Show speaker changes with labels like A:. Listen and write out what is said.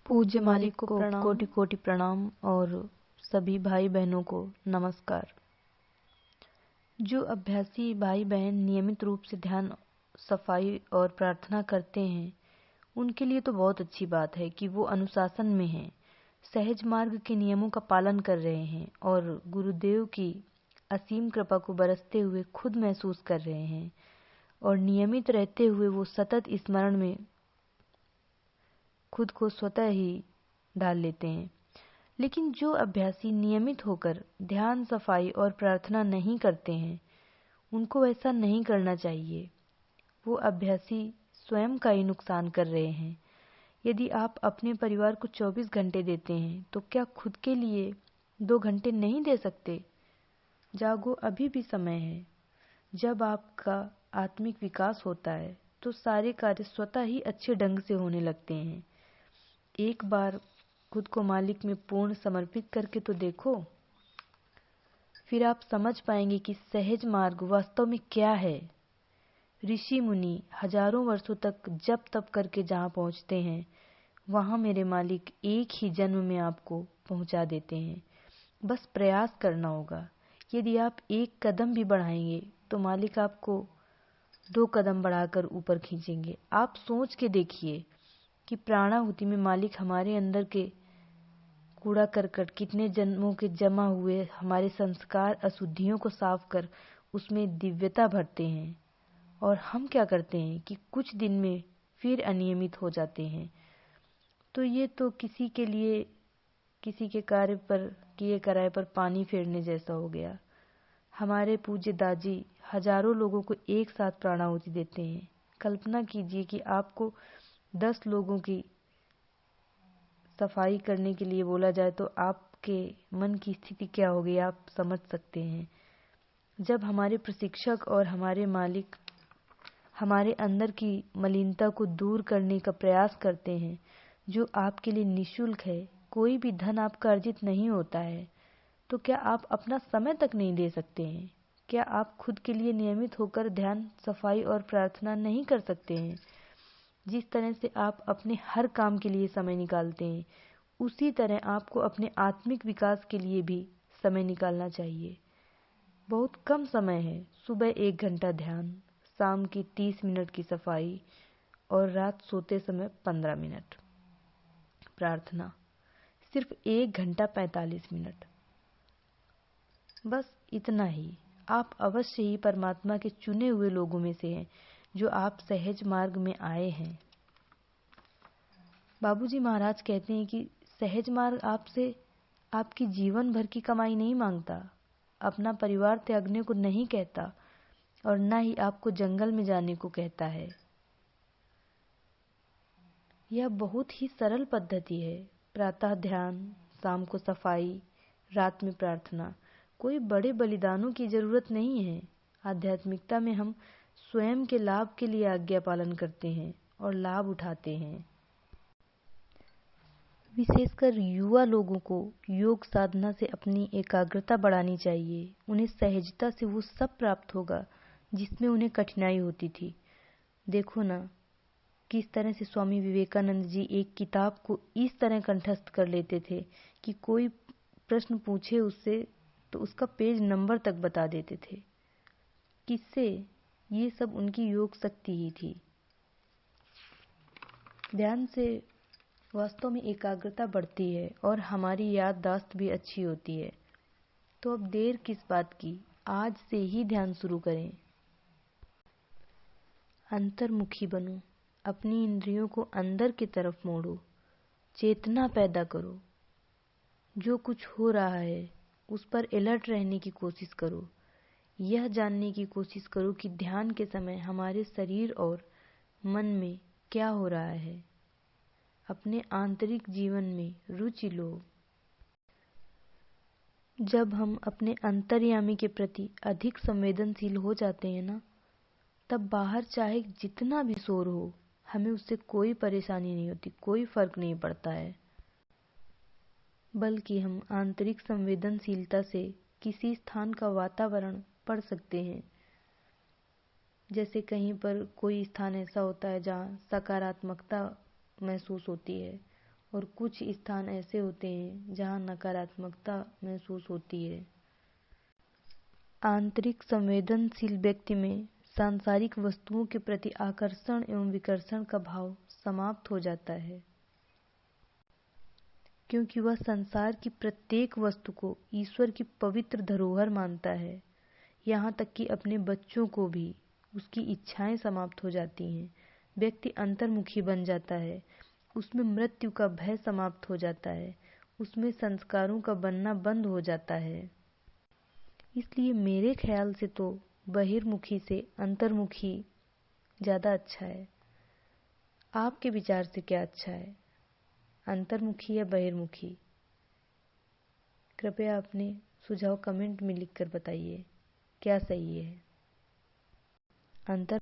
A: पूज्य मालिक को कोटि कोटि प्रणाम और सभी भाई बहनों को नमस्कार। जो अभ्यासी भाई बहन नियमित रूप से ध्यान, सफाई और प्रार्थना करते हैं, उनके लिए तो बहुत अच्छी बात है कि वो अनुशासन में हैं, सहज मार्ग के नियमों का पालन कर रहे हैं और गुरुदेव की असीम कृपा को बरसते हुए खुद महसूस कर रहे हैं और नियमित रहते हुए वो सतत स्मरण में खुद को स्वतः ही डाल लेते हैं। लेकिन जो अभ्यासी नियमित होकर ध्यान, सफाई और प्रार्थना नहीं करते हैं, उनको ऐसा नहीं करना चाहिए। वो अभ्यासी स्वयं का ही नुकसान कर रहे हैं। यदि आप अपने परिवार को 24 घंटे देते हैं, तो क्या खुद के लिए 2 घंटे नहीं दे सकते? जागो, अभी भी समय है। जब आपका आत्मिक विकास होता है, तो सारे कार्य स्वतः ही अच्छे ढंग से होने लगते हैं। एक बार खुद को मालिक में पूर्ण समर्पित करके तो देखो, फिर आप समझ पाएंगे कि सहज मार्ग वास्तव में क्या है। ऋषि मुनि हजारों वर्षों तक जप तप करके जहाँ पहुँचते हैं, वहाँ मेरे मालिक एक ही जन्म में आपको पहुँचा देते हैं। बस प्रयास करना होगा। यदि आप एक कदम भी बढ़ाएंगे, तो मालिक आपको 2 कदम बढ़ाकर ऊपर खींचेंगे। आप सोच के देखिए कि प्राणाहुति में मालिक हमारे अंदर के कूड़ा करकट, कितने जन्मों के जमा हुए हमारे संस्कार, अशुद्धियों को साफ कर उसमें दिव्यता भरते हैं। और हम क्या करते हैं कि कुछ दिन में फिर अनियमित हो जाते हैं। तो ये तो किसी के लिए, किसी के कार्य पर किए कराए पर पानी फेरने जैसा हो गया। हमारे पूज्य दाजी हजारों लोगों को एक साथ प्राणाहुति देते हैं। कल्पना कीजिए कि आपको 10 लोगों की सफाई करने के लिए बोला जाए तो आपके मन की स्थिति क्या होगी, आप समझ सकते हैं। जब हमारे प्रशिक्षक और हमारे मालिक हमारे अंदर की मलिनता को दूर करने का प्रयास करते हैं, जो आपके लिए निःशुल्क है, कोई भी धन आपका अर्जित नहीं होता है, तो क्या आप अपना समय तक नहीं दे सकते हैं? क्या आप खुद के लिए नियमित होकर ध्यान, सफाई और प्रार्थना नहीं कर सकते हैं? जिस तरह से आप अपने हर काम के लिए समय निकालते हैं, उसी तरह आपको अपने आत्मिक विकास के लिए भी समय निकालना चाहिए। बहुत कम समय है। सुबह 1 घंटा ध्यान, शाम की 30 मिनट की सफाई और रात सोते समय 15 मिनट प्रार्थना। सिर्फ 1 घंटा 45 मिनट, बस इतना ही। आप अवश्य ही परमात्मा के चुने हुए लोगों में से हैं, जो आप सहज मार्ग में आए हैं। बाबूजी महाराज कहते हैं कि सहज मार्ग आपसे आपकी जीवन भर की कमाई नहीं मांगता, अपना परिवार त्यागने को नहीं कहता और न ही आपको जंगल में जाने को कहता है। यह बहुत ही सरल पद्धति है। प्रातः ध्यान, शाम को सफाई, रात में प्रार्थना। कोई बड़े बलिदानों की जरूरत नहीं है। आध्यात्मिकता में हम स्वयं के लाभ के लिए आज्ञा पालन करते हैं और लाभ उठाते हैं। विशेषकर युवा लोगों को योग साधना से अपनी एकाग्रता बढ़ानी चाहिए। उन्हें सहजता से वो सब प्राप्त होगा जिसमें उन्हें कठिनाई होती थी। देखो ना, किस तरह से स्वामी विवेकानंद जी एक किताब को इस तरह कंठस्थ कर लेते थे कि कोई प्रश्न पूछे उससे तो उसका पेज नंबर तक बता देते थे। किससे? ये सब उनकी योग शक्ति ही थी। ध्यान से वास्तव में एकाग्रता बढ़ती है और हमारी याददाश्त भी अच्छी होती है। तो अब देर किस बात की, आज से ही ध्यान शुरू करें। अंतर्मुखी बनो, अपनी इंद्रियों को अंदर की तरफ मोड़ो, चेतना पैदा करो। जो कुछ हो रहा है उस पर अलर्ट रहने की कोशिश करो। यह जानने की कोशिश करो कि ध्यान के समय हमारे शरीर और मन में क्या हो रहा है। अपने आंतरिक जीवन में रुचि लो। जब हम अपने अंतर्यामी के प्रति अधिक संवेदनशील हो जाते हैं ना, तब बाहर चाहे जितना भी शोर हो, हमें उससे कोई परेशानी नहीं होती, कोई फर्क नहीं पड़ता है। बल्कि हम आंतरिक संवेदनशीलता से किसी स्थान का वातावरण पढ़ सकते हैं। जैसे कहीं पर कोई स्थान ऐसा होता है जहाँ सकारात्मकता महसूस होती है, और कुछ स्थान ऐसे होते हैं जहाँ नकारात्मकता महसूस होती है। आंतरिक संवेदनशील व्यक्ति में सांसारिक वस्तुओं के प्रति आकर्षण एवं विकर्षण का भाव समाप्त हो जाता है, क्योंकि वह संसार की प्रत्येक वस्तु को ईश्वर की पवित्र धरोहर मानता है। यहाँ तक कि अपने बच्चों को भी उसकी इच्छाएं समाप्त हो जाती हैं। व्यक्ति अंतर्मुखी बन जाता है, उसमें मृत्यु का भय समाप्त हो जाता है, उसमें संस्कारों का बनना बंद हो जाता है। इसलिए मेरे ख्याल से तो बहिर्मुखी से अंतर्मुखी ज़्यादा अच्छा है। आपके विचार से क्या अच्छा है, अंतर्मुखी या बहिर्मुखी? कृपया अपने सुझाव कमेंट में लिखकर बताइए, क्या सही है, अंतर